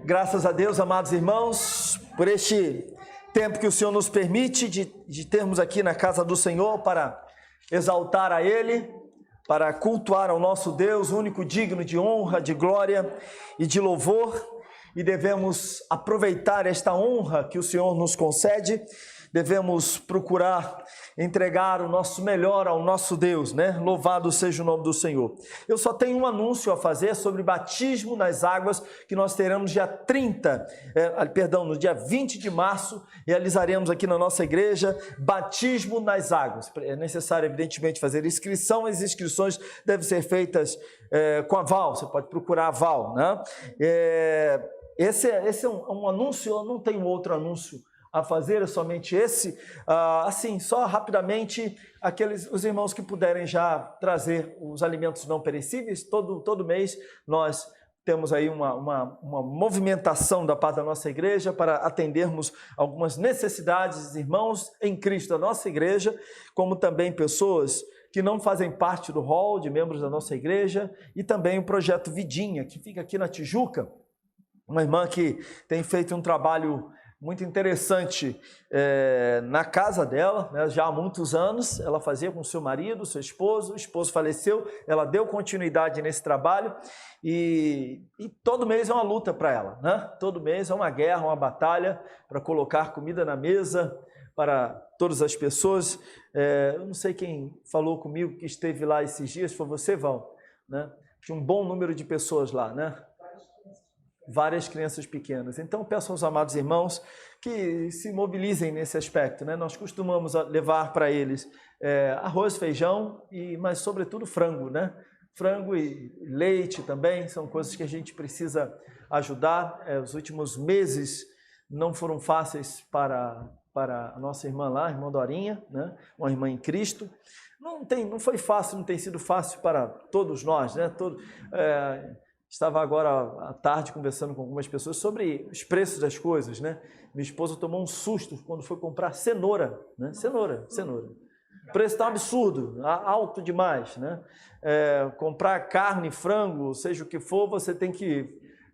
Graças a Deus, amados irmãos, por este tempo que o Senhor nos permite de termos aqui na casa do Senhor para exaltar a Ele, para cultuar ao nosso Deus, único digno de honra, de glória e de louvor. E devemos aproveitar esta honra que o Senhor nos concede, devemos procurar entregar o nosso melhor ao nosso Deus, né? Louvado seja o nome do Senhor. Eu só tenho um anúncio a fazer sobre batismo nas águas, que nós teremos no dia 20 de março, realizaremos aqui na nossa igreja, batismo nas águas. É necessário, evidentemente, fazer inscrição, as inscrições devem ser feitas com a Val, você pode procurar a Val, né? Esse é um anúncio, eu não tenho outro anúncio a fazer, é somente esse. Assim, só rapidamente, os irmãos que puderem já trazer os alimentos não perecíveis, todo mês nós temos aí uma movimentação da parte da nossa igreja para atendermos algumas necessidades dos irmãos em Cristo da nossa igreja, como também pessoas que não fazem parte do hall de membros da nossa igreja, e também o projeto Vidinha, que fica aqui na Tijuca, uma irmã que tem feito um trabalho muito interessante na casa dela, né, já há muitos anos. Ela fazia com seu marido, seu esposo, o esposo faleceu, ela deu continuidade nesse trabalho e todo mês é uma luta para ela, né? Todo mês é uma guerra, uma batalha para colocar comida na mesa para todas as pessoas. Eu não sei quem falou comigo que esteve lá esses dias, foi você, Val, né? Tinha um bom número de pessoas lá, né? Várias crianças pequenas. Então, peço aos amados irmãos que se mobilizem nesse aspecto, né? Nós costumamos levar para eles arroz, feijão, mas sobretudo frango, né? Frango e leite também são coisas que a gente precisa ajudar. Os últimos meses não foram fáceis para a nossa irmã lá, a irmã Dorinha, né? Uma irmã em Cristo. Não foi fácil, não tem sido fácil para todos nós, né? Estava agora à tarde conversando com algumas pessoas sobre os preços das coisas, né? Minha esposa tomou um susto quando foi comprar cenoura, né? Cenoura. O preço está um absurdo, alto demais, né? Comprar carne, frango, seja o que for, você tem que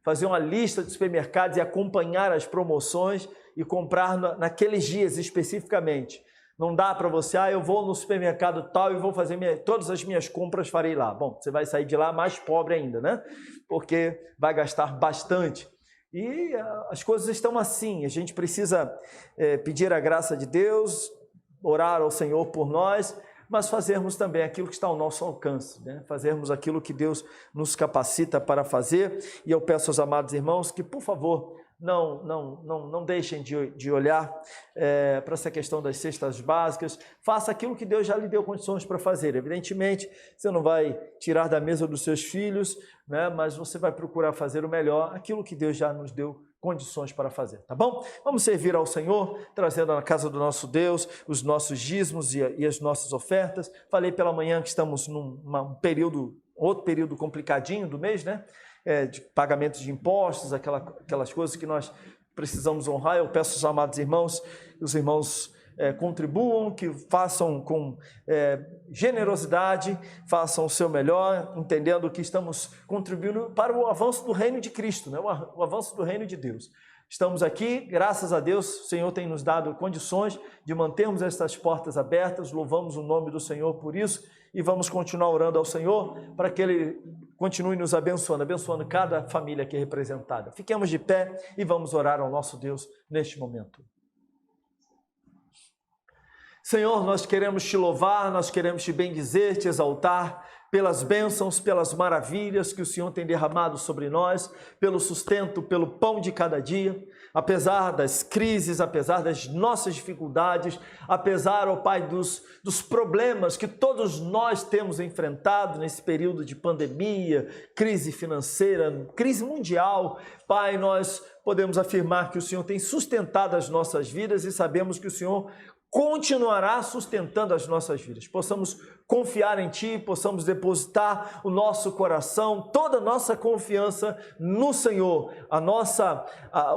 fazer uma lista de supermercados e acompanhar as promoções e comprar naqueles dias especificamente. Não dá para você, eu vou no supermercado tal e vou fazer todas as minhas compras, farei lá. Bom, você vai sair de lá mais pobre ainda, né? Porque vai gastar bastante. E as coisas estão assim, a gente precisa pedir a graça de Deus, orar ao Senhor por nós, mas fazermos também aquilo que está ao nosso alcance, né? Fazermos aquilo que Deus nos capacita para fazer. E eu peço aos amados irmãos que, por favor, não deixem de olhar para essa questão das cestas básicas. Faça aquilo que Deus já lhe deu condições para fazer. Evidentemente, você não vai tirar da mesa dos seus filhos, né? Mas você vai procurar fazer o melhor, aquilo que Deus já nos deu condições para fazer, tá bom? Vamos servir ao Senhor, trazendo na casa do nosso Deus os nossos dízimos e as nossas ofertas. Falei pela manhã que estamos num outro período complicadinho do mês, né? De pagamento de impostos, aquelas coisas que nós precisamos honrar. Eu peço aos amados irmãos, os irmãos contribuam, que façam com generosidade, façam o seu melhor, entendendo que estamos contribuindo para o avanço do reino de Cristo, né? O avanço do reino de Deus. Estamos aqui, graças a Deus, o Senhor tem nos dado condições de mantermos estas portas abertas, louvamos o nome do Senhor por isso e vamos continuar orando ao Senhor para que Ele continue nos abençoando cada família aqui representada. Fiquemos de pé e vamos orar ao nosso Deus neste momento. Senhor, nós queremos te louvar, nós queremos te bendizer, te exaltar, pelas bênçãos, pelas maravilhas que o Senhor tem derramado sobre nós, pelo sustento, pelo pão de cada dia, apesar das crises, apesar das nossas dificuldades, apesar, ó Pai, dos problemas que todos nós temos enfrentado nesse período de pandemia, crise financeira, crise mundial. Pai, nós podemos afirmar que o Senhor tem sustentado as nossas vidas e sabemos que o Senhor continuará sustentando as nossas vidas. Possamos confiar em Ti, possamos depositar o nosso coração, toda a nossa confiança no Senhor.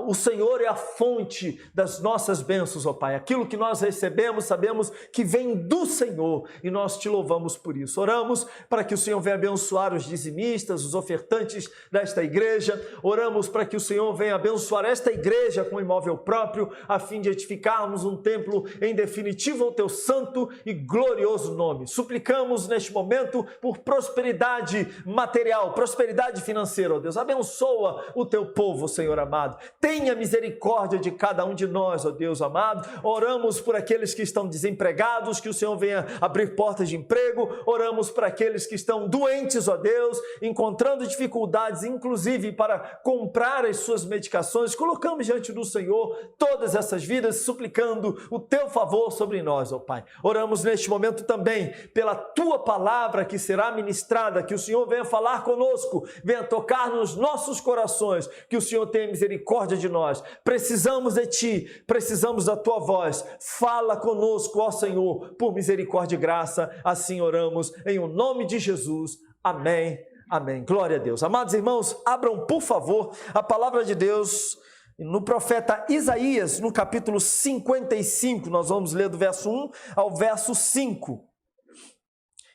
O Senhor é a fonte das nossas bênçãos, ó Pai. Aquilo que nós recebemos, sabemos que vem do Senhor e nós Te louvamos por isso. Oramos para que o Senhor venha abençoar os dizimistas, os ofertantes desta igreja. Oramos para que o Senhor venha abençoar esta igreja com imóvel próprio, a fim de edificarmos um templo em definitivo ao Teu santo e glorioso nome. Suplicamos neste momento por prosperidade material, prosperidade financeira, ó Deus. Abençoa o Teu povo, Senhor amado. Tenha misericórdia de cada um de nós, ó Deus amado. Oramos por aqueles que estão desempregados, que o Senhor venha abrir portas de emprego. Oramos para aqueles que estão doentes, ó Deus, encontrando dificuldades, inclusive para comprar as suas medicações. Colocamos diante do Senhor todas essas vidas, suplicando o Teu favor sobre nós, ó Pai. Oramos neste momento também pela Tua palavra que será ministrada, que o Senhor venha falar conosco, venha tocar nos nossos corações, que o Senhor tenha misericórdia de nós. Precisamos de Ti, precisamos da Tua voz. Fala conosco, ó Senhor, por misericórdia e graça. Assim oramos em o nome de Jesus. Amém. Amém. Glória a Deus. Amados irmãos, abram, por favor, a palavra de Deus no profeta Isaías, no capítulo 55. Nós vamos ler do verso 1 ao verso 5.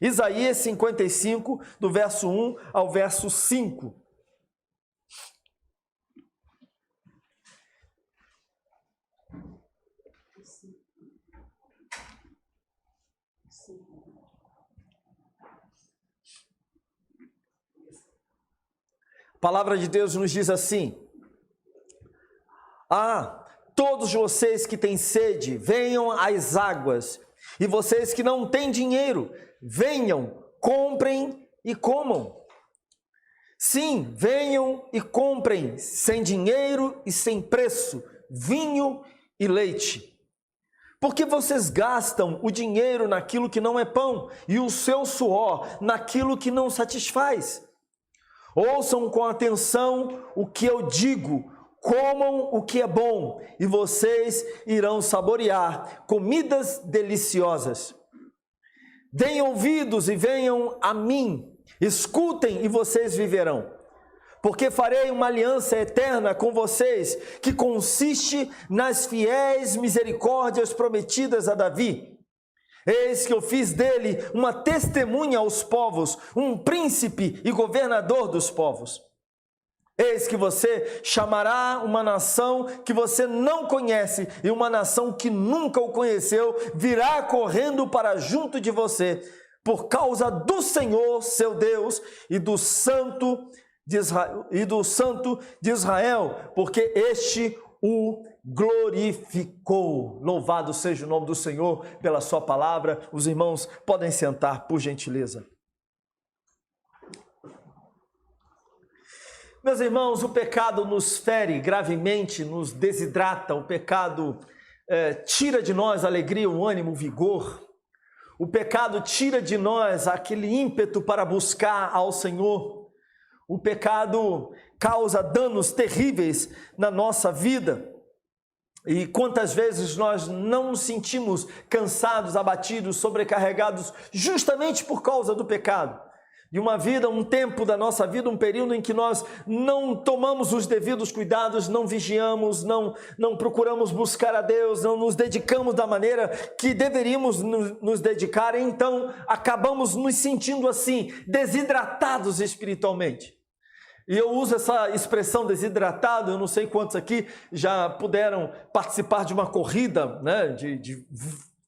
Isaías 55, do verso 1 ao verso 5. A palavra de Deus nos diz assim: todos vocês que têm sede, venham às águas, e vocês que não têm dinheiro, venham, comprem e comam. Sim, venham e comprem, sem dinheiro e sem preço, vinho e leite. Porque vocês gastam o dinheiro naquilo que não é pão, e o seu suor naquilo que não satisfaz. Ouçam com atenção o que eu digo, comam o que é bom, e vocês irão saborear comidas deliciosas. Deem ouvidos e venham a mim, escutem e vocês viverão. Porque farei uma aliança eterna com vocês, que consiste nas fiéis misericórdias prometidas a Davi. Eis que eu fiz dele uma testemunha aos povos, um príncipe e governador dos povos. Eis que você chamará uma nação que você não conhece, e uma nação que nunca o conheceu virá correndo para junto de você, por causa do Senhor, seu Deus, e do Santo de Israel, porque este o glorificou. Louvado seja o nome do Senhor pela sua palavra. Os irmãos podem sentar, por gentileza. Meus irmãos, o pecado nos fere gravemente, nos desidrata. O pecado tira de nós a alegria, o ânimo, o vigor. O pecado tira de nós aquele ímpeto para buscar ao Senhor. O pecado causa danos terríveis na nossa vida. E quantas vezes nós não nos sentimos cansados, abatidos, sobrecarregados, justamente por causa do pecado. De uma vida, um tempo da nossa vida, um período em que nós não tomamos os devidos cuidados, não vigiamos, não procuramos buscar a Deus, não nos dedicamos da maneira que deveríamos nos dedicar, então acabamos nos sentindo assim, desidratados espiritualmente. E eu uso essa expressão desidratado, eu não sei quantos aqui já puderam participar de uma corrida, né, de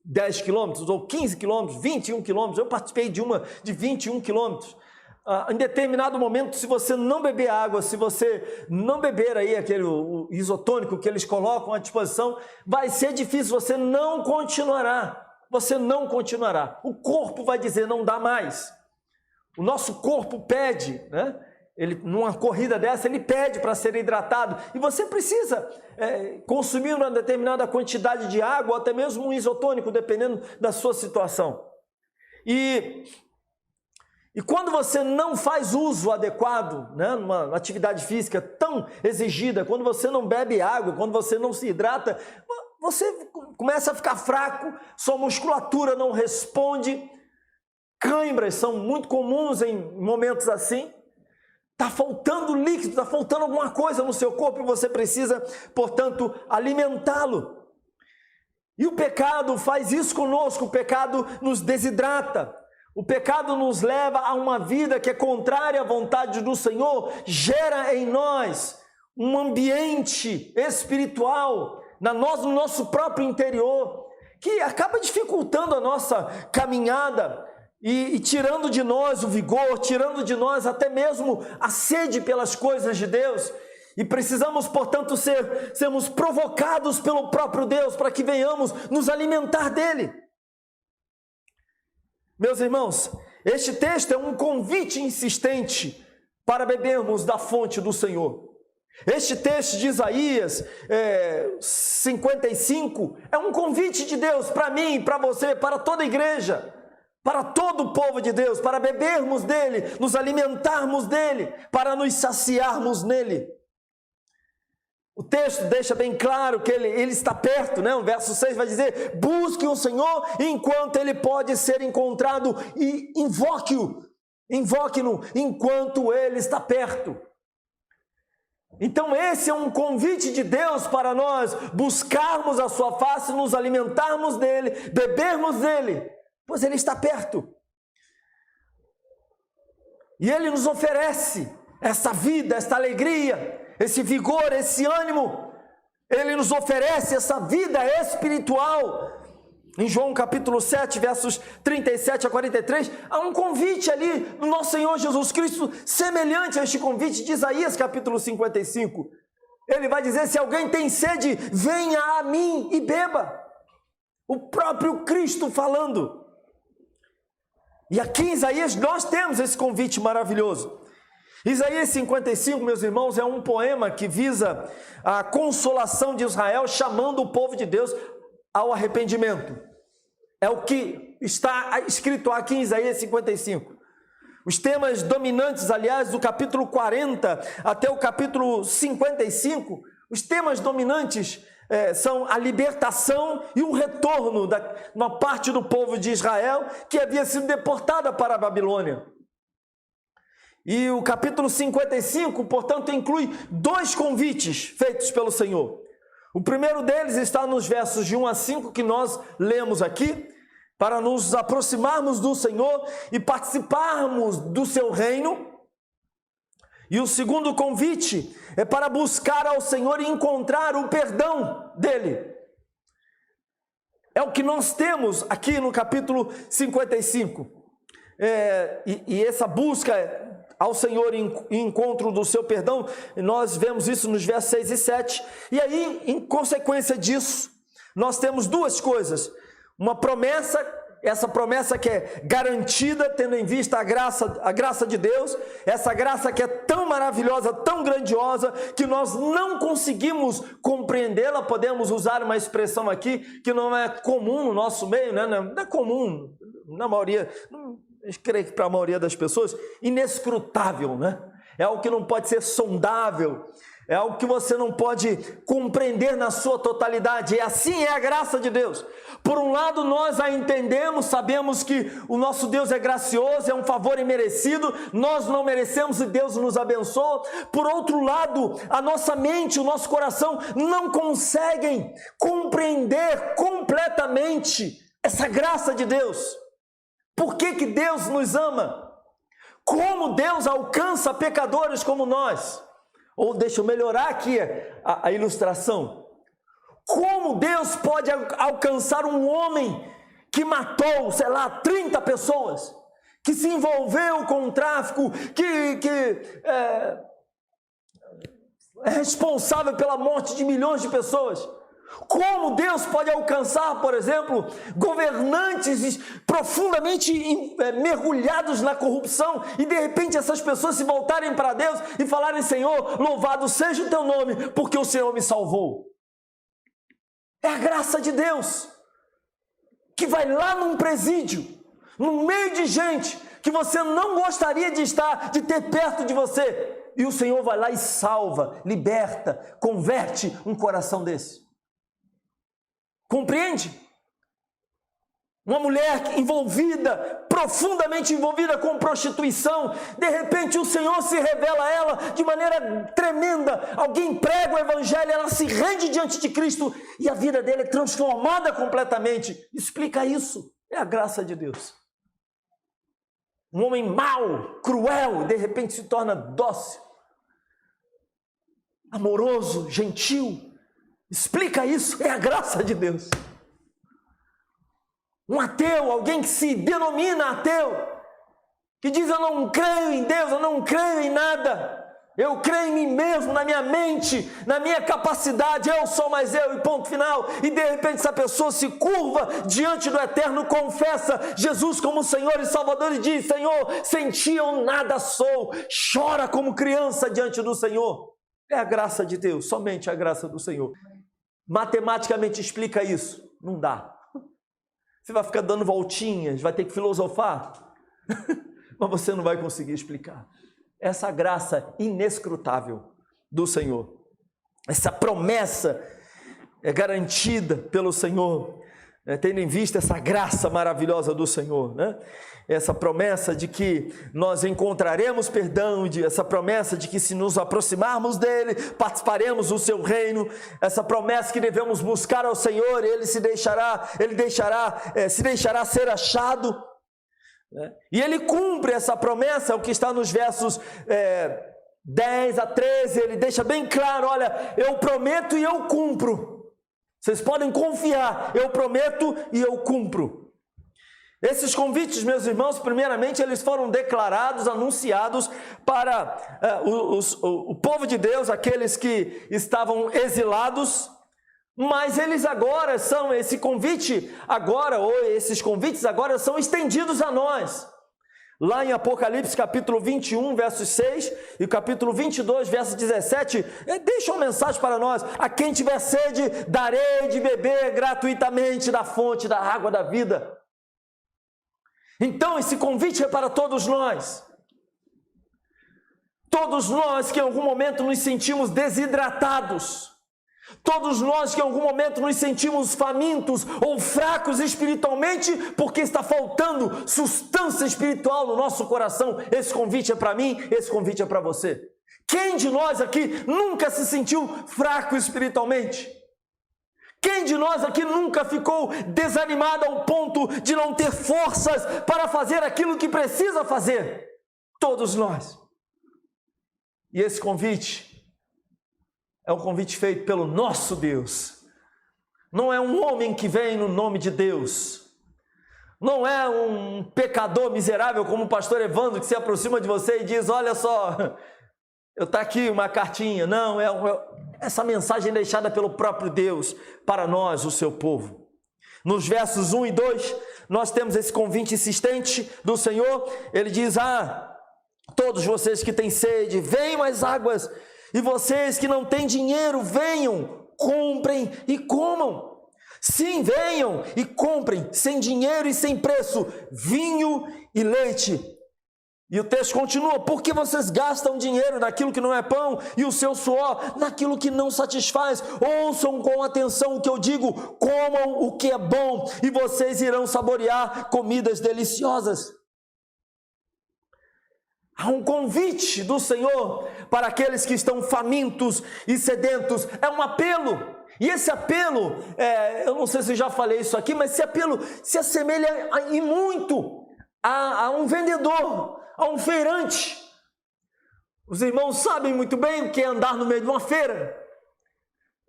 10 quilômetros, ou 15 quilômetros, 21 quilômetros. Eu participei de uma de 21 quilômetros. Em determinado momento, se você não beber água, se você não beber aí o isotônico que eles colocam à disposição, vai ser difícil, você não continuará. Você não continuará. O corpo vai dizer, não dá mais. O nosso corpo pede, né? Ele, numa corrida dessa, ele pede para ser hidratado, e você precisa consumir uma determinada quantidade de água, ou até mesmo um isotônico, dependendo da sua situação. E quando você não faz uso adequado, né, numa atividade física tão exigida, quando você não bebe água, quando você não se hidrata, você começa a ficar fraco, sua musculatura não responde, Cãibras são muito comuns em momentos assim. Está faltando líquido, está faltando alguma coisa no seu corpo e você precisa, portanto, alimentá-lo. E o pecado faz isso conosco, o pecado nos desidrata. O pecado nos leva a uma vida que é contrária à vontade do Senhor, gera em nós um ambiente espiritual, no nosso próprio interior, que acaba dificultando a nossa caminhada e tirando de nós o vigor, tirando de nós até mesmo a sede pelas coisas de Deus. E precisamos, portanto, sermos provocados pelo próprio Deus para que venhamos nos alimentar dele. Meus irmãos, este texto é um convite insistente para bebermos da fonte do Senhor. Este texto de Isaías 55 é um convite de Deus para mim, para você, para toda a igreja, para todo o povo de Deus, para bebermos dele, nos alimentarmos dele, para nos saciarmos nele. O texto deixa bem claro que ele está perto, né? O verso 6 vai dizer: busque o Senhor enquanto ele pode ser encontrado e invoque-no enquanto ele está perto. Então esse é um convite de Deus para nós buscarmos a sua face, nos alimentarmos dele, bebermos dele, pois ele está perto. E ele nos oferece essa vida, essa alegria, esse vigor, esse ânimo. Ele nos oferece essa vida espiritual. Em João capítulo 7, versos 37 a 43, há um convite ali do nosso Senhor Jesus Cristo, semelhante a este convite de Isaías capítulo 55. Ele vai dizer: se alguém tem sede, venha a mim e beba. O próprio Cristo falando. E aqui em Isaías nós temos esse convite maravilhoso. Isaías 55, meus irmãos, é um poema que visa a consolação de Israel, chamando o povo de Deus ao arrependimento. É o que está escrito aqui em Isaías 55. Os temas dominantes, aliás, do capítulo 40 até o capítulo 55, os temas dominantes são a libertação e o retorno de uma parte do povo de Israel que havia sido deportada para a Babilônia. E o capítulo 55, portanto, inclui dois convites feitos pelo Senhor. O primeiro deles está nos versos de 1 a 5 que nós lemos aqui, para nos aproximarmos do Senhor e participarmos do seu reino. E o segundo convite é para buscar ao Senhor e encontrar o perdão dele. É o que nós temos aqui no capítulo 55. E essa busca ao Senhor em encontro do seu perdão, nós vemos isso nos versos 6 e 7. E aí, em consequência disso, nós temos duas coisas. Uma promessa, essa promessa que é garantida, tendo em vista a graça de Deus, essa graça que é tão maravilhosa, tão grandiosa, que nós não conseguimos compreendê-la. Podemos usar uma expressão aqui que não é comum no nosso meio, né? Não é comum, na maioria, eu creio que para a maioria das pessoas, inescrutável, né? É algo que não pode ser sondável, é algo que você não pode compreender na sua totalidade. E assim é a graça de Deus. Por um lado, nós a entendemos, sabemos que o nosso Deus é gracioso, é um favor imerecido, nós não merecemos e Deus nos abençoa. Por outro lado, a nossa mente, o nosso coração não conseguem compreender completamente essa graça de Deus. Por que que Deus nos ama? Como Deus alcança pecadores como nós? Ou deixa eu melhorar aqui a ilustração. Como Deus pode alcançar um homem que matou, 30 pessoas, que se envolveu com o tráfico, que é responsável pela morte de milhões de pessoas? Como Deus pode alcançar, por exemplo, governantes profundamente mergulhados na corrupção e de repente essas pessoas se voltarem para Deus e falarem: Senhor, louvado seja o teu nome, porque o Senhor me salvou. É a graça de Deus que vai lá num presídio, no meio de gente que você não gostaria de estar, de ter perto de você, e o Senhor vai lá e salva, liberta, converte um coração desse. Compreende? Uma mulher envolvida, profundamente envolvida com prostituição, de repente o Senhor se revela a ela de maneira tremenda. Alguém prega o evangelho, ela se rende diante de Cristo e a vida dele é transformada completamente. Explica isso, é a graça de Deus. Um homem mau, cruel, de repente se torna dócil, amoroso, gentil. Explica isso, é a graça de Deus. Um ateu, alguém que se denomina ateu, que diz: eu não creio em Deus, eu não creio em nada, eu creio em mim mesmo, na minha mente, na minha capacidade, eu sou mais eu e ponto final. E de repente essa pessoa se curva diante do Eterno, confessa Jesus como Senhor e Salvador e diz: Senhor, sem ti eu nada sou, chora como criança diante do Senhor. É a graça de Deus, somente a graça do Senhor. Matematicamente explica isso? Não dá. Você vai ficar dando voltinhas, vai ter que filosofar, mas você não vai conseguir explicar. Essa graça inescrutável do Senhor, essa promessa é garantida pelo Senhor, tendo em vista essa graça maravilhosa do Senhor, né? Essa promessa de que nós encontraremos perdão, essa promessa de que se nos aproximarmos dele, participaremos do seu reino, essa promessa que devemos buscar ao Senhor, ele se deixará ser achado, né? E ele cumpre essa promessa, o que está nos versos 10 a 13, ele deixa bem claro: olha, eu prometo e eu cumpro. Vocês podem confiar, eu prometo e eu cumpro. Esses convites, meus irmãos, primeiramente eles foram declarados, anunciados para o povo de Deus, aqueles que estavam exilados, mas eles agora são, esses convites agora são estendidos a nós. Lá em Apocalipse capítulo 21, versos 6 e capítulo 22, verso 17, deixa uma mensagem para nós: a quem tiver sede, darei de beber gratuitamente da fonte da água da vida. Então esse convite é para todos nós que em algum momento nos sentimos desidratados, todos nós que em algum momento nos sentimos famintos ou fracos espiritualmente, porque está faltando substância espiritual no nosso coração. Esse convite é para mim, esse convite é para você. Quem de nós aqui nunca se sentiu fraco espiritualmente? Quem de nós aqui nunca ficou desanimado ao ponto de não ter forças para fazer aquilo que precisa fazer? Todos nós. E esse convite é um convite feito pelo nosso Deus. Não é um homem que vem no nome de Deus. Não é um pecador miserável como o pastor Evandro que se aproxima de você e diz: olha só, eu tá aqui uma cartinha. Não, essa mensagem deixada pelo próprio Deus para nós, o seu povo. Nos versos 1 e 2, nós temos esse convite insistente do Senhor. Ele diz: todos vocês que têm sede, venham às águas, e vocês que não têm dinheiro, venham, comprem e comam. Sim, venham e comprem, sem dinheiro e sem preço, vinho e leite. E o texto continua: por que vocês gastam dinheiro naquilo que não é pão e o seu suor naquilo que não satisfaz? Ouçam com atenção o que eu digo, comam o que é bom e vocês irão saborear comidas deliciosas. Há um convite do Senhor para aqueles que estão famintos e sedentos, é um apelo. E esse apelo, eu não sei se já falei isso aqui, mas esse apelo se assemelha em muito a um vendedor, a um feirante. Os irmãos sabem muito bem o que é andar no meio de uma feira.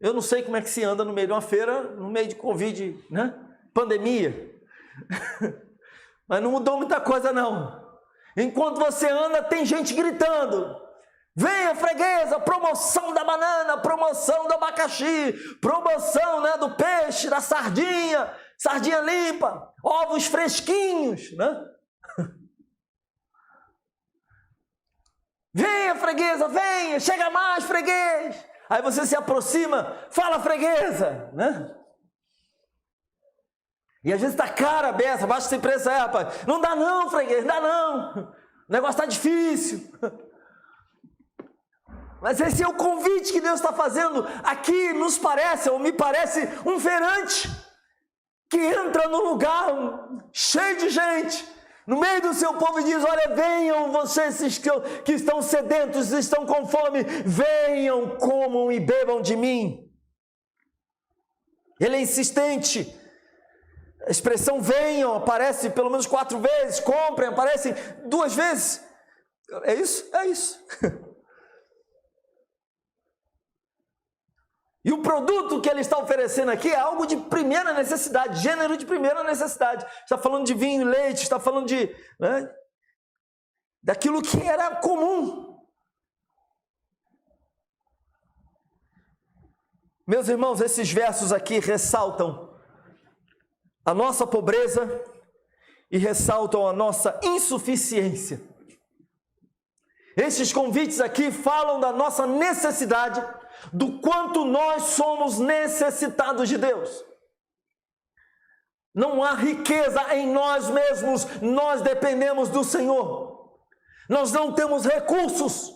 Eu não sei como é que se anda no meio de uma feira, no meio de Covid, né? Pandemia. Mas não mudou muita coisa não. Enquanto você anda, tem gente gritando: venha freguesa, promoção da banana, promoção do abacaxi, promoção, né, do peixe, da sardinha limpa, ovos fresquinhos, né? Venha freguesa, venha, chega mais freguês. Aí você se aproxima, fala freguesa, né? E às vezes está cara a beça, baixa esse preço aí, rapaz. Não dá não, freguês, não dá não. O negócio está difícil. Mas esse é o convite que Deus está fazendo aqui, nos parece, ou me parece, um feirante. que entra no lugar cheio de gente, no meio do seu povo, e diz: olha, venham vocês que estão sedentos, estão com fome, venham, comam e bebam de mim. Ele é insistente. A expressão venham aparece pelo menos 4 vezes, comprem, aparece 2 vezes. É isso? É isso. E o produto que ele está oferecendo aqui é algo de primeira necessidade, gênero de primeira necessidade. Está falando de vinho e leite, está falando de, daquilo que era comum. Meus irmãos, esses versos aqui ressaltam a nossa pobreza e ressaltam a nossa insuficiência. Esses convites aqui falam da nossa necessidade, do quanto nós somos necessitados de Deus. Não há riqueza em nós mesmos, nós dependemos do Senhor. Nós não temos recursos.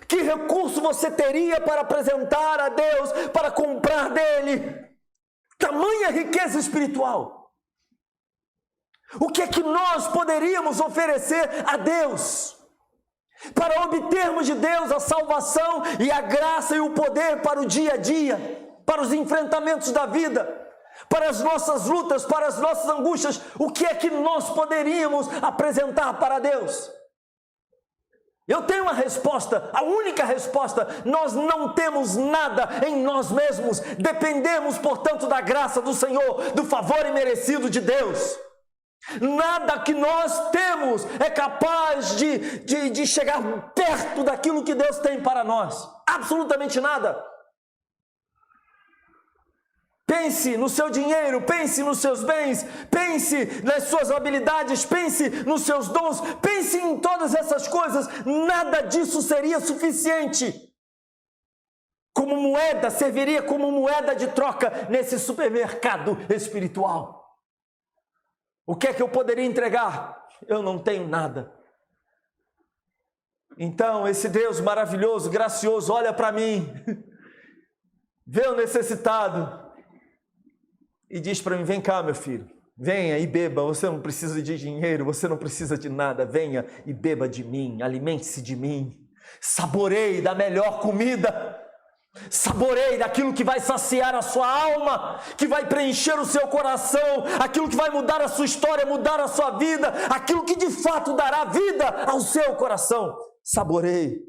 Que recurso você teria para apresentar a Deus, para comprar dele? Tamanha riqueza espiritual. O que é que nós poderíamos oferecer a Deus para obtermos de Deus a salvação e a graça e o poder para o dia a dia, para os enfrentamentos da vida, para as nossas lutas, para as nossas angústias? O que é que nós poderíamos apresentar para Deus? Eu tenho uma resposta, a única resposta: nós não temos nada em nós mesmos, dependemos, portanto, da graça do Senhor, do favor imerecido de Deus. Nada que nós temos é capaz de chegar perto daquilo que Deus tem para nós, absolutamente nada. Pense no seu dinheiro, pense nos seus bens, pense nas suas habilidades, pense nos seus dons, pense em todas essas coisas. Nada disso seria suficiente como moeda, serviria como moeda de troca nesse supermercado espiritual. O que é que eu poderia entregar? Eu não tenho nada. Então esse Deus maravilhoso, gracioso, olha para mim, vê o necessitado e diz para mim: vem cá, meu filho, venha e beba. Você não precisa de dinheiro, você não precisa de nada. Venha e beba de mim, alimente-se de mim, saboreie da melhor comida, saboreie daquilo que vai saciar a sua alma, que vai preencher o seu coração, aquilo que vai mudar a sua história, mudar a sua vida, aquilo que de fato dará vida ao seu coração. Saboreie.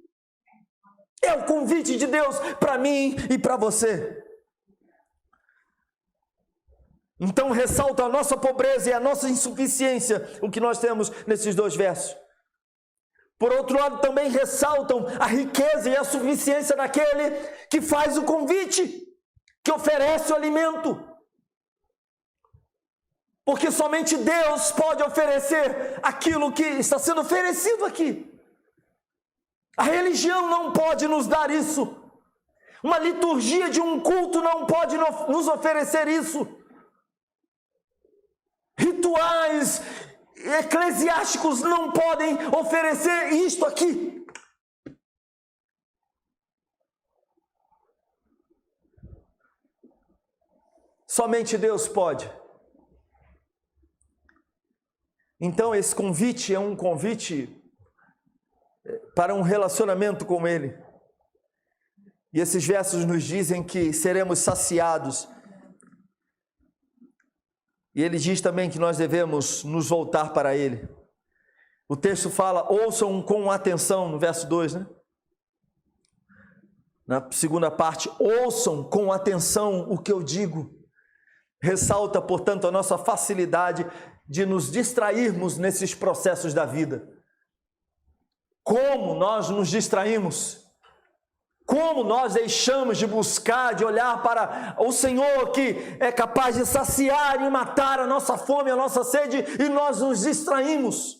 É o convite de Deus para mim e para você. Então ressalta a nossa pobreza e a nossa insuficiência, o que nós temos nesses 2 versos. Por outro lado, também ressaltam a riqueza e a suficiência daquele que faz o convite, que oferece o alimento. Porque somente Deus pode oferecer aquilo que está sendo oferecido aqui. A religião não pode nos dar isso. Uma liturgia de um culto não pode nos oferecer isso. Rituais eclesiásticos não podem oferecer isto aqui. Somente Deus pode. Então esse convite é um convite para um relacionamento com Ele. E esses versos nos dizem que seremos saciados. E ele diz também que nós devemos nos voltar para Ele. O texto fala: ouçam com atenção, no verso 2, né? Na segunda parte, ouçam com atenção o que eu digo. Ressalta, portanto, a nossa facilidade de nos distrairmos nesses processos da vida. Como nós nos distraímos? Como nós deixamos de buscar, de olhar para o Senhor que é capaz de saciar e matar a nossa fome, a nossa sede, e nós nos distraímos.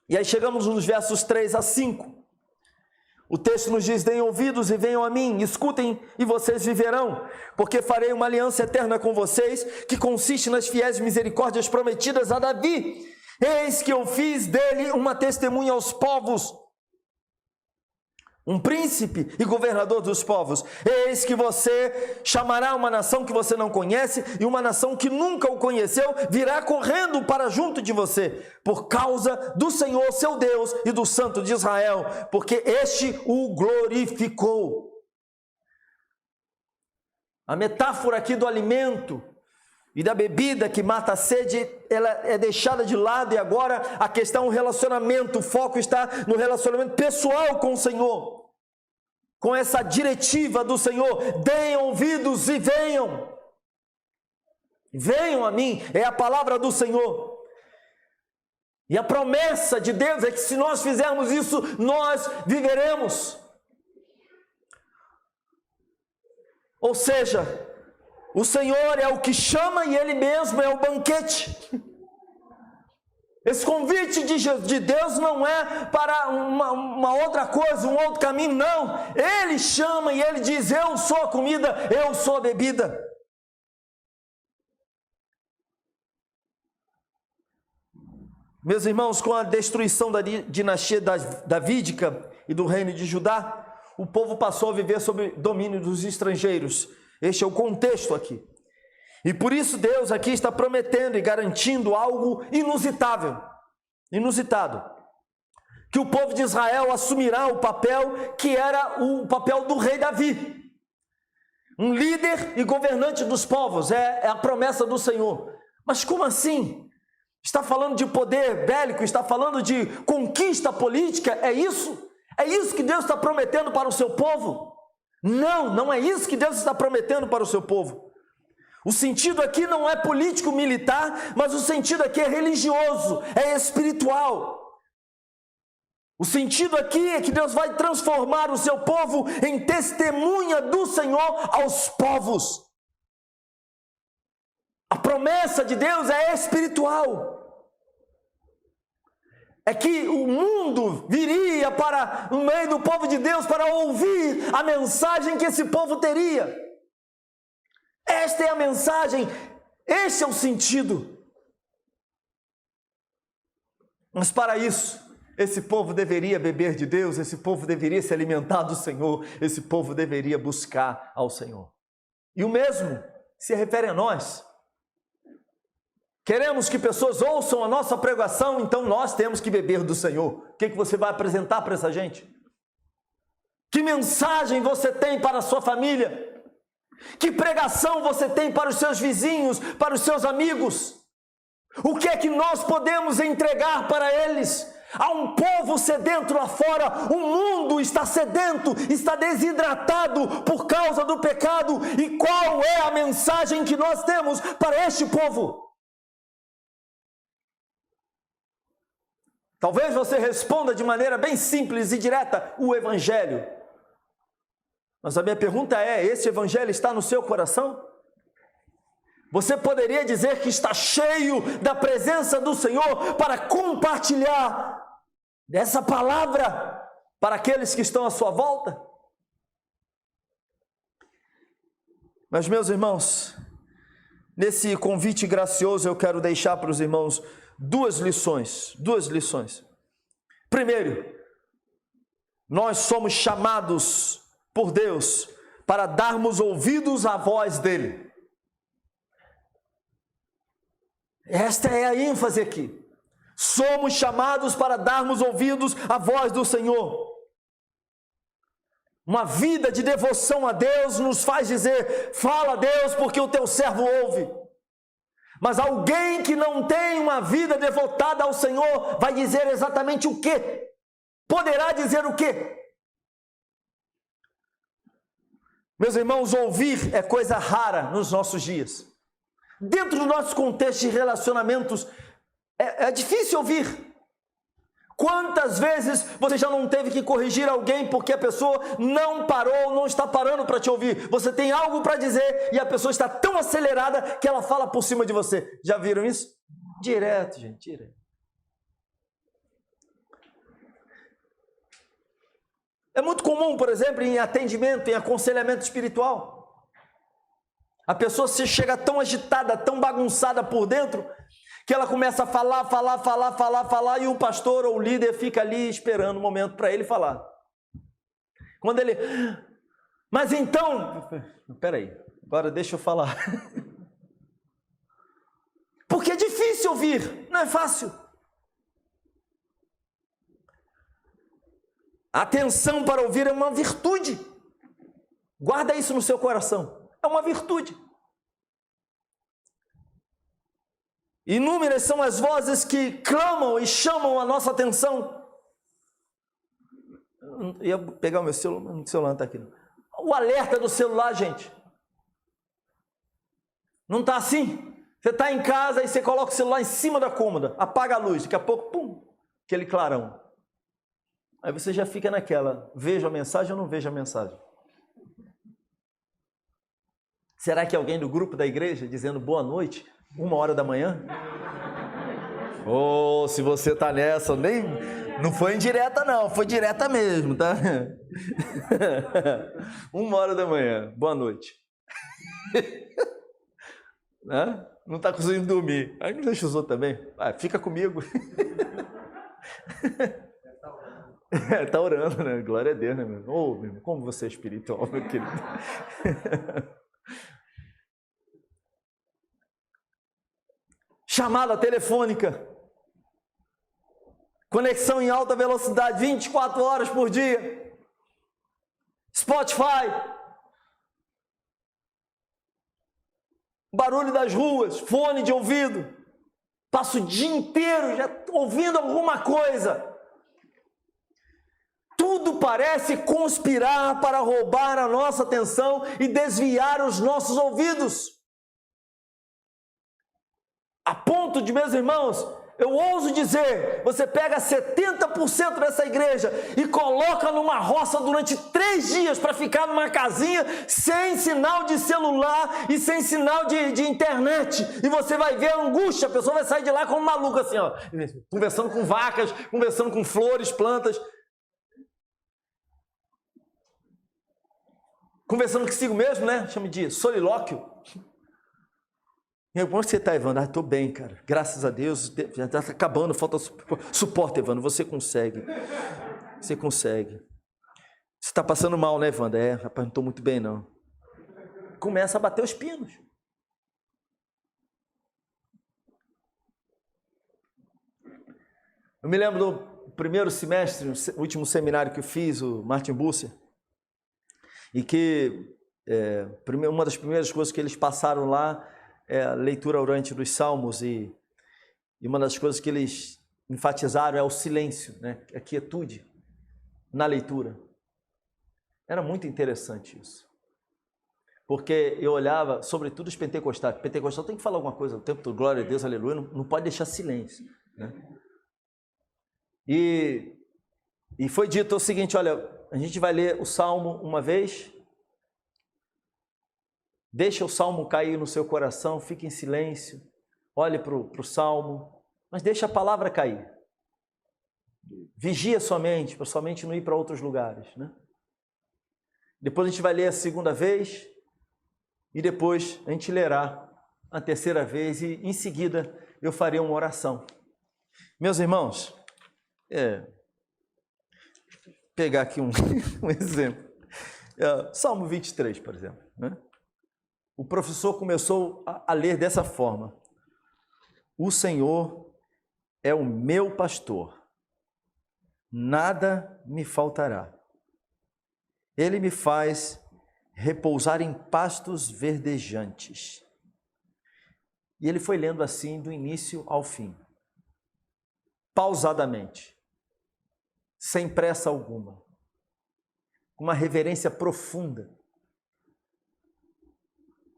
E aí chegamos nos versos 3 a 5. O texto nos diz: deem ouvidos e venham a mim, escutem e vocês viverão, porque farei uma aliança eterna com vocês, que consiste nas fiéis misericórdias prometidas a Davi. Eis que eu fiz dele uma testemunha aos povos. um príncipe e governador dos povos. Eis que você chamará uma nação que você não conhece, e uma nação que nunca o conheceu virá correndo para junto de você, por causa do Senhor seu Deus e do Santo de Israel, porque este o glorificou. A metáfora aqui do alimento e da bebida que mata a sede, ela é deixada de lado, e agora a questão é o relacionamento, o foco está no relacionamento pessoal com o Senhor, com essa diretiva do Senhor: deem ouvidos e venham, venham a mim, é a palavra do Senhor. E a promessa de Deus é que se nós fizermos isso, nós viveremos. Ou seja, o Senhor é o que chama e Ele mesmo é o banquete. Esse convite de Deus não é para uma outra coisa, um outro caminho, não. Ele chama e Ele diz: eu sou a comida, eu sou a bebida. Meus irmãos, com a destruição da dinastia davídica e do reino de Judá, o povo passou a viver sob domínio dos estrangeiros. Este é o contexto aqui. E por isso Deus aqui está prometendo e garantindo algo inusitado, que o povo de Israel assumirá o papel que era o papel do rei Davi, um líder e governante dos povos. É a promessa do Senhor. Mas como assim? Está falando de poder bélico, está falando de conquista política, é isso? É isso que Deus está prometendo para o seu povo? Não, não é isso que Deus está prometendo para o seu povo. O sentido aqui não é político-militar, mas o sentido aqui é religioso, é espiritual. O sentido aqui é que Deus vai transformar o seu povo em testemunha do Senhor aos povos. A promessa de Deus é espiritual. É que o mundo viria para o meio do povo de Deus para ouvir a mensagem que esse povo teria. Esta é a mensagem, este é o sentido. Mas para isso, esse povo deveria beber de Deus, esse povo deveria se alimentar do Senhor, esse povo deveria buscar ao Senhor. E o mesmo se refere a nós. Queremos que pessoas ouçam a nossa pregação, então nós temos que beber do Senhor. O que você vai apresentar para essa gente? Que mensagem você tem para a sua família? Que pregação você tem para os seus vizinhos, para os seus amigos? O que é que nós podemos entregar para eles? Há um povo sedento lá fora, o mundo está sedento, está desidratado por causa do pecado. E qual é a mensagem que nós temos para este povo? Talvez você responda de maneira bem simples e direta: o Evangelho. Mas a minha pergunta é: esse Evangelho está no seu coração? Você poderia dizer que está cheio da presença do Senhor para compartilhar dessa palavra para aqueles que estão à sua volta? Mas, meus irmãos, nesse convite gracioso eu quero deixar para os irmãos duas lições. Primeiro, nós somos chamados por Deus para darmos ouvidos à voz dele. Esta é a ênfase aqui. Somos chamados para darmos ouvidos à voz do Senhor. Uma vida de devoção a Deus nos faz dizer: fala, Deus, porque o teu servo ouve. Mas alguém que não tem uma vida devotada ao Senhor vai dizer exatamente o quê? Poderá dizer o quê? Meus irmãos, ouvir é coisa rara nos nossos dias. Dentro do nosso contexto de relacionamentos, é difícil ouvir. Quantas vezes você já não teve que corrigir alguém porque a pessoa não parou, não está parando para te ouvir? Você tem algo para dizer e a pessoa está tão acelerada que ela fala por cima de você. Já viram isso? Direto, gente, direto. É muito comum, por exemplo, em atendimento, em aconselhamento espiritual. A pessoa se chega tão agitada, tão bagunçada por dentro, que ela começa a falar, e o pastor ou o líder fica ali esperando o momento para ele falar. Quando ele... Mas então... Peraí, agora deixa eu falar. Porque é difícil ouvir, não é fácil. Atenção para ouvir é uma virtude. Guarda isso no seu coração. É uma virtude. Inúmeras são as vozes que clamam e chamam a nossa atenção. Eu ia pegar o meu celular, o celular não está aqui. Não. O alerta do celular, gente. Não está assim? Você está em casa e você coloca o celular em cima da cômoda, apaga a luz, daqui a pouco, pum, aquele clarão. Aí você já fica naquela, vejo a mensagem ou não vejo a mensagem? Será que é alguém do grupo da igreja dizendo boa noite, 1h da manhã? Oh, se você tá nessa, nem... Não foi indireta não, foi direta mesmo, tá? 1h da manhã, boa noite. Não tá conseguindo dormir. Aí não deixa os outros também. Fica comigo. Tá orando, né? Glória a Deus, né, meu irmão? Ô, meu irmão, como você é espiritual, meu querido. Chamada telefônica. Conexão em alta velocidade, 24 horas por dia. Spotify. Barulho das ruas, fone de ouvido. Passo o dia inteiro já ouvindo alguma coisa. Tudo parece conspirar para roubar a nossa atenção e desviar os nossos ouvidos. A ponto de, meus irmãos, eu ouso dizer, você pega 70% dessa igreja e coloca numa roça durante 3 dias para ficar numa casinha sem sinal de celular e sem sinal de internet. E você vai ver a angústia, a pessoa vai sair de lá como maluca assim, ó, conversando com vacas, conversando com flores, plantas. Conversando consigo mesmo, né? Chama de solilóquio. Como você está, Evandro? Estou bem, cara. Graças a Deus. Já está acabando, falta suporte, Evandro. Você consegue. Você consegue. Você está passando mal, né, Evandro? Rapaz, não estou muito bem, não. Começa a bater os pinos. Eu me lembro do primeiro semestre, o último seminário que eu fiz, o Martin Busser, e que uma das primeiras coisas que eles passaram lá é a leitura orante dos Salmos, e uma das coisas que eles enfatizaram é o silêncio, né? A quietude na leitura. Era muito interessante isso. Porque eu olhava, sobretudo os pentecostais. Pentecostal tem que falar alguma coisa o tempo todo, glória a Deus, aleluia, não pode deixar silêncio, né? E foi dito o seguinte, olha, a gente vai ler o Salmo uma vez, deixa o Salmo cair no seu coração, fique em silêncio, olhe para o Salmo, mas deixa a palavra cair. Vigia sua mente, para sua mente não ir para outros lugares, né? Depois a gente vai ler a segunda vez, e depois a gente lerá a terceira vez, e em seguida eu farei uma oração. Meus irmãos, pegar aqui um exemplo. Salmo 23, por exemplo, né? O professor começou a ler dessa forma: o Senhor é o meu pastor, nada me faltará. Ele me faz repousar em pastos verdejantes. E ele foi lendo assim do início ao fim, pausadamente, sem pressa alguma, com uma reverência profunda.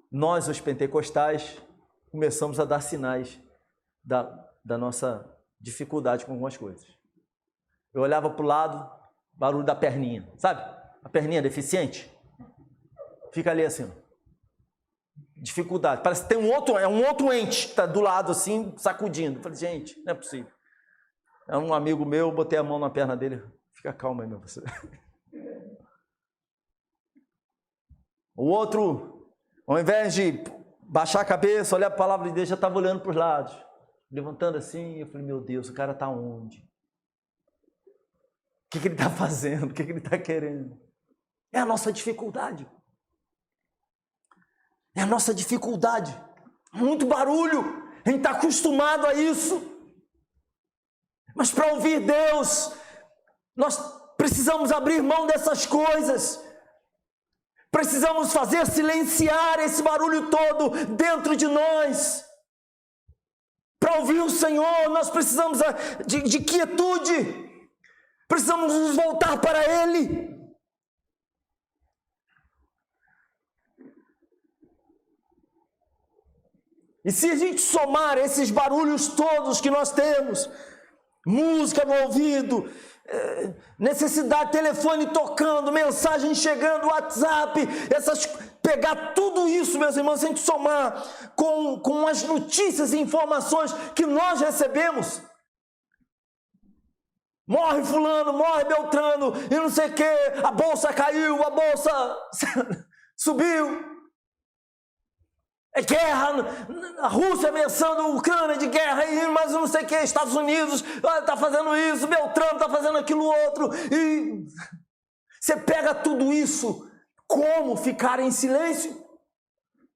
Nós, os pentecostais, começamos a dar sinais da nossa dificuldade com algumas coisas. Eu olhava para o lado, barulho da perninha, sabe? A perninha deficiente. Fica ali assim, dificuldade. Parece que tem um outro ente que está do lado assim, sacudindo. Eu falei, gente, não é possível. É um amigo meu, botei a mão na perna dele. Fica calmo aí, meu você. O outro, ao invés de baixar a cabeça, olhar para a palavra de Deus, já estava olhando para os lados, levantando assim. Eu falei, meu Deus, o cara está onde? O que ele está fazendo? O que ele está querendo? É a nossa dificuldade. É a nossa dificuldade. Muito barulho. A gente está acostumado a isso. Mas para ouvir Deus, nós precisamos abrir mão dessas coisas. Precisamos fazer silenciar esse barulho todo dentro de nós. Para ouvir o Senhor, nós precisamos de quietude. Precisamos nos voltar para Ele. E se a gente somar esses barulhos todos que nós temos, música no ouvido, necessidade, telefone tocando, mensagem chegando, WhatsApp, pegar tudo isso, meus irmãos, se a gente somar com as notícias e informações que nós recebemos, morre fulano, morre Beltrano, e não sei o que, a bolsa caiu, a bolsa subiu, é guerra, a Rússia ameaçando a Ucrânia de guerra, mas não sei o que, Estados Unidos está fazendo isso, Beltrano está fazendo aquilo outro, e você pega tudo isso, como ficar em silêncio?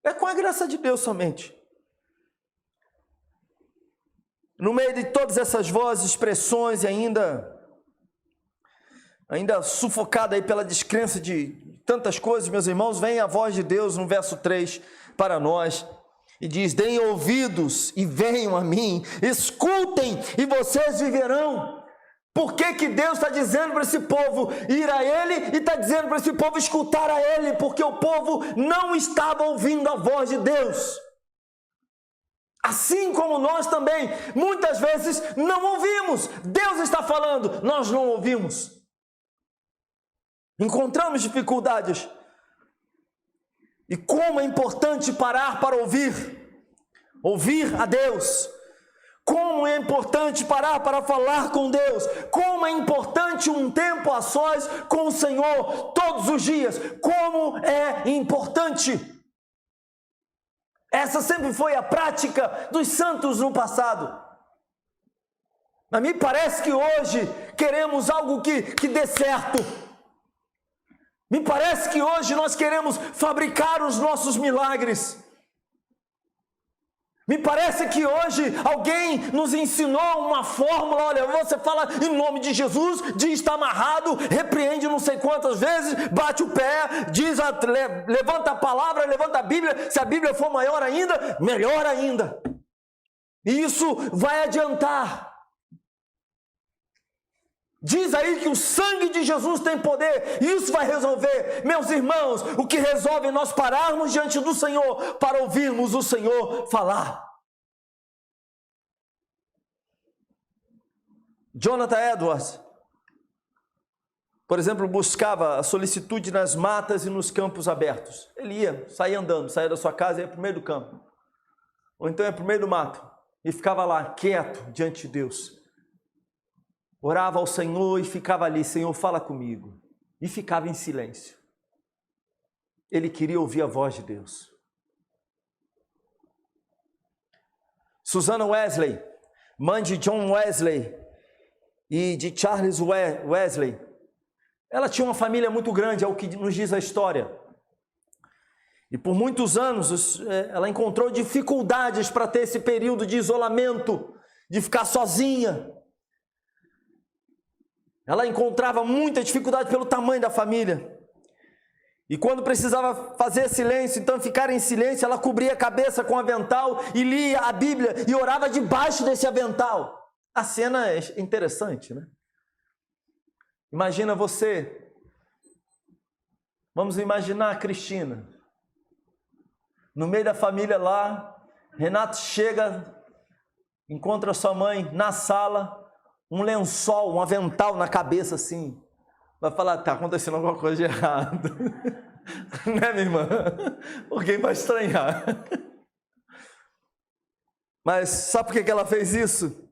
É com a graça de Deus somente. No meio de todas essas vozes, expressões e ainda sufocada aí pela descrença de tantas coisas, meus irmãos, vem a voz de Deus no verso 3 para nós e diz: deem ouvidos e venham a mim, escutem e vocês viverão. Por que Deus está dizendo para esse povo ir a Ele e está dizendo para esse povo escutar a Ele? Porque o povo não estava ouvindo a voz de Deus. Assim como nós também, muitas vezes não ouvimos. Deus está falando, nós não ouvimos. Encontramos dificuldades. E como é importante parar para ouvir a Deus. Como é importante parar para falar com Deus. Como é importante um tempo a sós com o Senhor todos os dias. Como é importante. Essa sempre foi a prática dos santos no passado. Mas me parece que hoje queremos algo que dê certo. Me parece que hoje nós queremos fabricar os nossos milagres. Me parece que hoje alguém nos ensinou uma fórmula. Olha, você fala em nome de Jesus, diz está amarrado, repreende não sei quantas vezes, bate o pé, levanta a palavra, levanta a Bíblia. Se a Bíblia for maior ainda, melhor ainda. E isso vai adiantar. Diz aí que o sangue de Jesus tem poder, isso vai resolver. Meus irmãos, o que resolve é nós pararmos diante do Senhor para ouvirmos o Senhor falar. Jonathan Edwards, por exemplo, buscava a solicitude nas matas e nos campos abertos. Ele saía andando, saía da sua casa e ia para o meio do campo. Ou então ia para o meio do mato e ficava lá, quieto, diante de Deus. Orava ao Senhor e ficava ali, Senhor, fala comigo. E ficava em silêncio. Ele queria ouvir a voz de Deus. Susana Wesley, mãe de John Wesley e de Charles Wesley, ela tinha uma família muito grande, é o que nos diz a história. E por muitos anos ela encontrou dificuldades para ter esse período de isolamento, de ficar sozinha. Ela encontrava muita dificuldade pelo tamanho da família. E quando precisava fazer silêncio, então ficar em silêncio, ela cobria a cabeça com o avental e lia a Bíblia e orava debaixo desse avental. A cena é interessante, né? Imagina você. Vamos imaginar a Cristina. No meio da família lá, Renato chega, encontra sua mãe na sala, um lençol, um avental na cabeça assim. Vai falar, está acontecendo alguma coisa de errado. Né, minha irmã? Alguém vai estranhar. Mas sabe por que ela fez isso?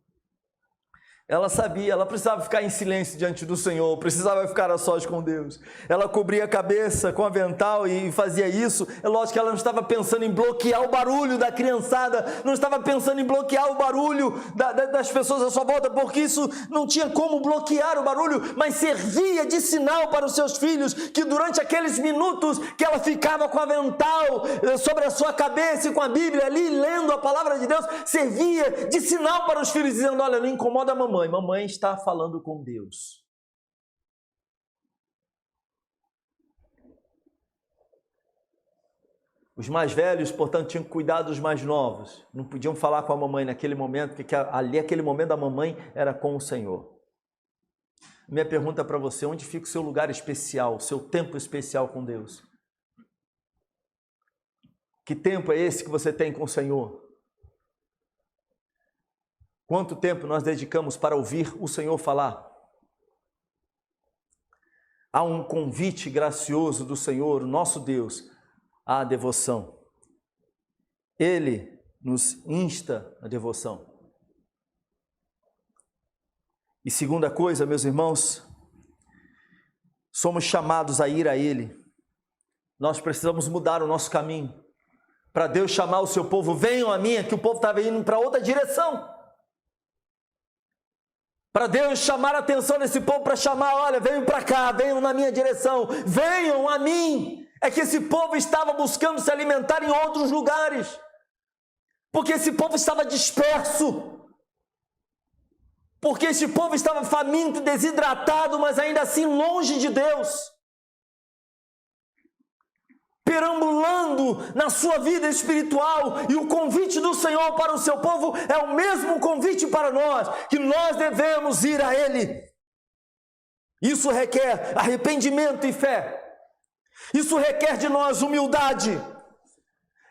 Ela sabia, ela precisava ficar em silêncio diante do Senhor, precisava ficar a sós com Deus. Ela cobria a cabeça com avental e fazia isso. É lógico que ela não estava pensando em bloquear o barulho da criançada, não estava pensando em bloquear o barulho das pessoas à sua volta, porque isso não tinha como bloquear o barulho, mas servia de sinal para os seus filhos, que durante aqueles minutos que ela ficava com avental sobre a sua cabeça e com a Bíblia ali, lendo a palavra de Deus, servia de sinal para os filhos, dizendo: olha, não incomoda a mamãe está falando com Deus. Os mais velhos, portanto, tinham que cuidar dos mais novos. Não podiam falar com a mamãe naquele momento, porque ali, aquele momento da mamãe era com o Senhor. Minha pergunta para você: onde fica o seu lugar especial, o seu tempo especial com Deus? Que tempo é esse que você tem com o Senhor? Quanto tempo nós dedicamos para ouvir o Senhor falar? Há um convite gracioso do Senhor, nosso Deus, à devoção. Ele nos insta à devoção. E segunda coisa, meus irmãos, somos chamados a ir a Ele. Nós precisamos mudar o nosso caminho. Para Deus chamar o seu povo: venham a mim, que o povo estava indo para outra direção. Para Deus chamar a atenção desse povo, para chamar: olha, venham para cá, venham na minha direção, venham a mim. É que esse povo estava buscando se alimentar em outros lugares, porque esse povo estava disperso, porque esse povo estava faminto, desidratado, mas ainda assim longe de Deus, perambulando na sua vida espiritual. E o convite do Senhor para o seu povo é o mesmo convite para nós, que nós devemos ir a Ele. Isso requer arrependimento e fé. Isso requer de nós humildade.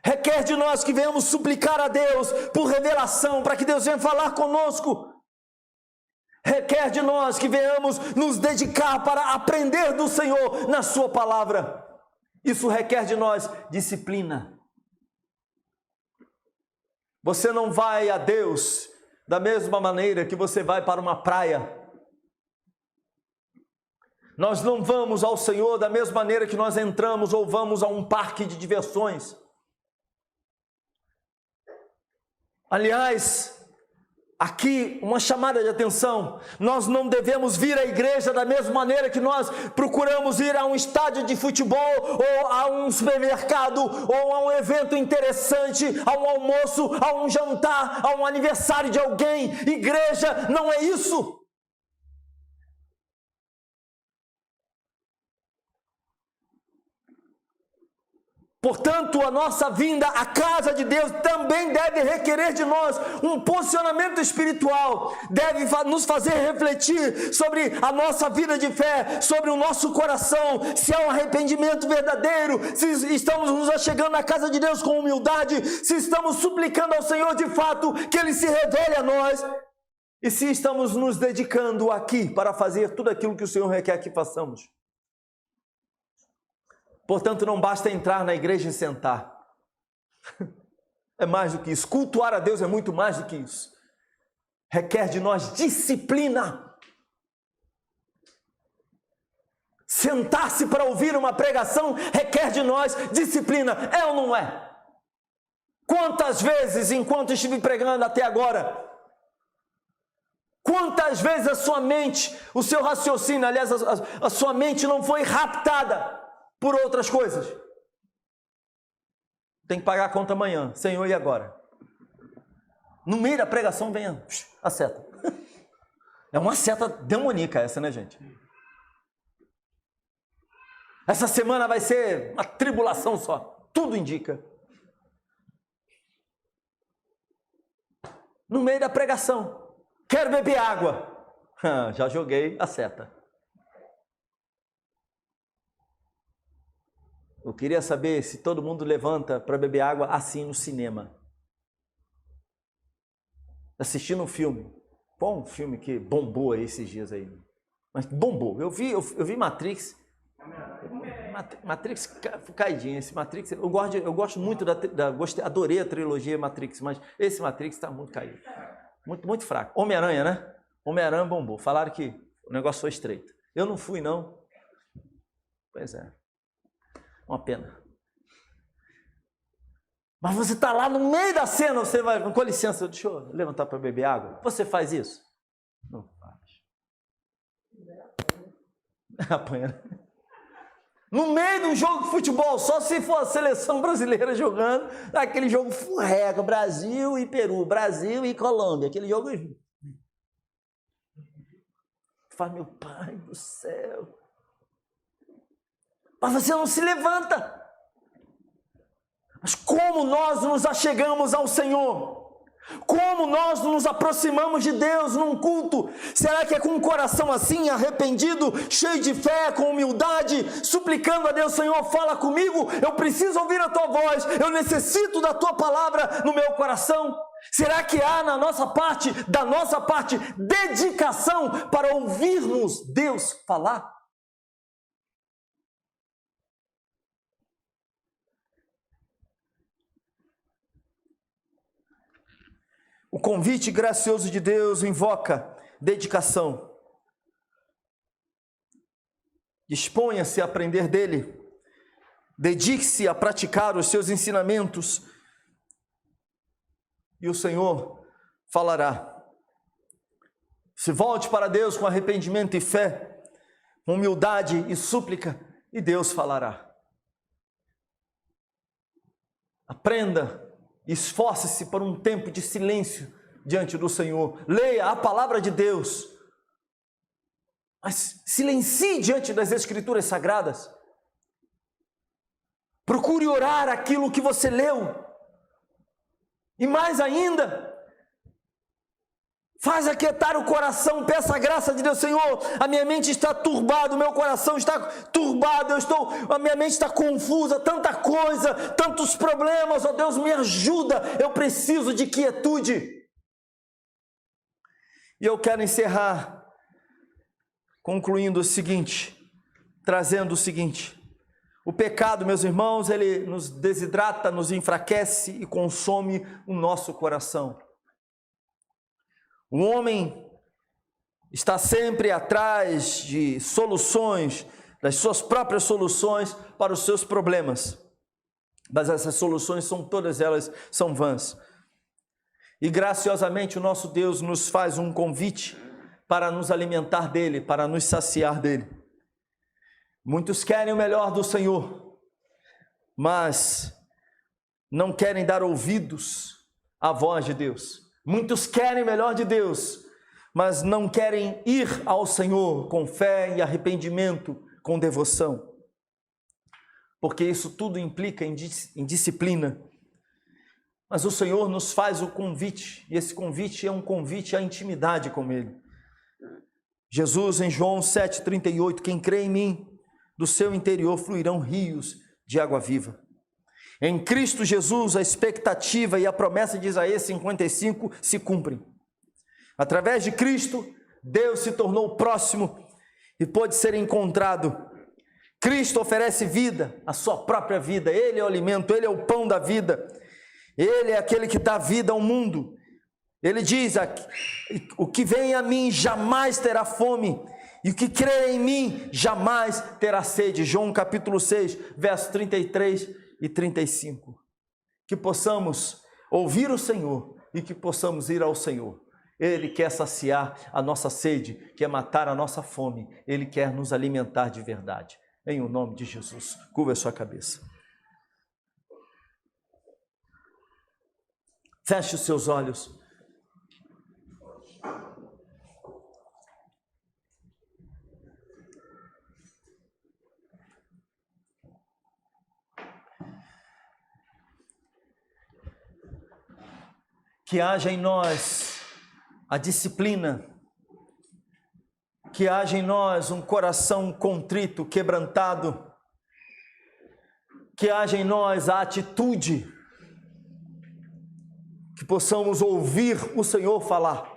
Requer de nós que venhamos suplicar a Deus por revelação, para que Deus venha falar conosco. Requer de nós que venhamos nos dedicar para aprender do Senhor na sua palavra. Isso requer de nós disciplina. Você não vai a Deus da mesma maneira que você vai para uma praia. Nós não vamos ao Senhor da mesma maneira que nós entramos ou vamos a um parque de diversões. Aliás, aqui uma chamada de atenção: nós não devemos vir à igreja da mesma maneira que nós procuramos ir a um estádio de futebol, ou a um supermercado, ou a um evento interessante, a um almoço, a um jantar, a um aniversário de alguém. Igreja não é isso. Portanto, a nossa vinda à casa de Deus também deve requerer de nós um posicionamento espiritual, deve nos fazer refletir sobre a nossa vida de fé, sobre o nosso coração, se há um arrependimento verdadeiro, se estamos nos achegando à casa de Deus com humildade, se estamos suplicando ao Senhor de fato que Ele se revele a nós, e se estamos nos dedicando aqui para fazer tudo aquilo que o Senhor requer que façamos. Portanto, não basta entrar na igreja e sentar. É mais do que isso. Cultuar a Deus é muito mais do que isso. Requer de nós disciplina. Sentar-se para ouvir uma pregação requer de nós disciplina. É ou não é? Quantas vezes, enquanto estive pregando até agora, quantas vezes a sua mente, o seu raciocínio, aliás, a sua mente não foi raptada por outras coisas? Tem que pagar a conta amanhã. Senhor, e agora? No meio da pregação vem a seta. É uma seta demoníaca essa, né, gente? Essa semana vai ser uma tribulação só. Tudo indica. No meio da pregação. Quero beber água. Já joguei a seta. Eu queria saber se todo mundo levanta para beber água assim no cinema. Assistindo um filme. Bom, um filme que bombou aí esses dias aí. Mas bombou. Eu vi Matrix. Matrix caidinho. Esse Matrix, eu gosto muito adorei a trilogia Matrix, mas esse Matrix está muito caído. Muito, muito fraco. Homem-Aranha, né? Homem-Aranha bombou. Falaram que o negócio foi estreito. Eu não fui, não. Pois é. Uma pena. Mas você está lá no meio da cena, você vai, com licença, deixa eu levantar para beber água. Você faz isso? Não faz. Apanha. No meio de um jogo de futebol, só se for a seleção brasileira jogando, aquele jogo furrega, Brasil e Peru, Brasil e Colômbia, aquele jogo. Fala, meu pai do céu. Mas você não se levanta. Mas como nós nos achegamos ao Senhor? Como nós nos aproximamos de Deus num culto? Será que é com um coração assim, arrependido, cheio de fé, com humildade, suplicando a Deus, Senhor, fala comigo, eu preciso ouvir a Tua voz, eu necessito da Tua palavra no meu coração? Será que há da nossa parte, dedicação para ouvirmos Deus falar? O convite gracioso de Deus invoca dedicação. Disponha-se a aprender dele. Dedique-se a praticar os seus ensinamentos. E o Senhor falará. Se volte para Deus com arrependimento e fé, com humildade e súplica, e Deus falará. Aprenda. Esforce-se por um tempo de silêncio diante do Senhor. Leia a palavra de Deus. Mas silencie diante das Escrituras Sagradas. Procure orar aquilo que você leu. E mais ainda, faz aquietar o coração, peça a graça de Deus. Senhor, a minha mente está turbada, o meu coração está turbado, a minha mente está confusa, tanta coisa, tantos problemas, ó Deus, me ajuda, eu preciso de quietude. E eu quero encerrar concluindo o seguinte, trazendo o seguinte: o pecado, meus irmãos, ele nos desidrata, nos enfraquece e consome o nosso coração. O homem está sempre atrás de soluções, das suas próprias soluções para os seus problemas. Mas essas soluções todas elas são vãs. E graciosamente o nosso Deus nos faz um convite para nos alimentar dele, para nos saciar dele. Muitos querem o melhor do Senhor, mas não querem dar ouvidos à voz de Deus. Muitos querem o melhor de Deus, mas não querem ir ao Senhor com fé e arrependimento, com devoção. Porque isso tudo implica em disciplina. Mas o Senhor nos faz o convite, e esse convite é um convite à intimidade com Ele. Jesus, em João 7,38, quem crê em mim, do seu interior fluirão rios de água viva. Em Cristo Jesus, a expectativa e a promessa de Isaías 55 se cumprem. Através de Cristo, Deus se tornou próximo e pôde ser encontrado. Cristo oferece vida, a sua própria vida. Ele é o alimento, Ele é o pão da vida. Ele é aquele que dá vida ao mundo. Ele diz, o que vem a mim jamais terá fome, e o que crê em mim jamais terá sede. João capítulo 6, versos 33 e 35. Que possamos ouvir o Senhor e que possamos ir ao Senhor. Ele quer saciar a nossa sede, quer matar a nossa fome. Ele quer nos alimentar de verdade. Em o nome de Jesus, curva a sua cabeça. Feche os seus olhos. Que haja em nós a disciplina, que haja em nós um coração contrito, quebrantado, que haja em nós a atitude, que possamos ouvir o Senhor falar.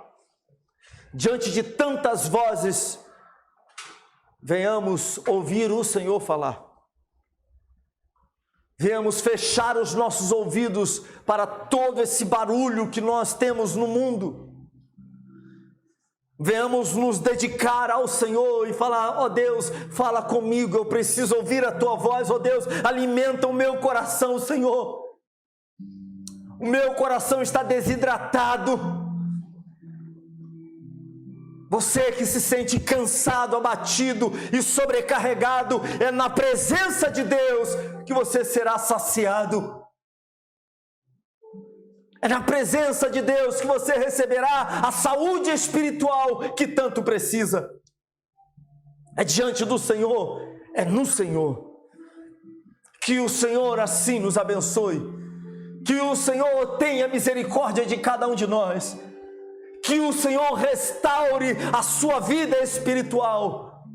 Diante de tantas vozes, venhamos ouvir o Senhor falar. Venhamos fechar os nossos ouvidos para todo esse barulho que nós temos no mundo. Venhamos nos dedicar ao Senhor e falar: ó Deus, fala comigo, eu preciso ouvir a tua voz, ó Deus, alimenta o meu coração, Senhor. O meu coração está desidratado. Você que se sente cansado, abatido e sobrecarregado, é na presença de Deus que você será saciado. É na presença de Deus que você receberá a saúde espiritual que tanto precisa. É diante do Senhor, é no Senhor. Que o Senhor assim nos abençoe. Que o Senhor tenha misericórdia de cada um de nós. Que o Senhor restaure a sua vida espiritual.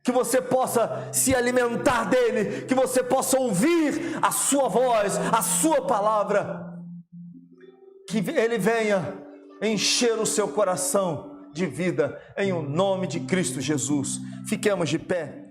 Que você possa se alimentar dele. Que você possa ouvir a sua voz, a sua palavra. Que ele venha encher o seu coração de vida, em o nome de Cristo Jesus. Fiquemos de pé.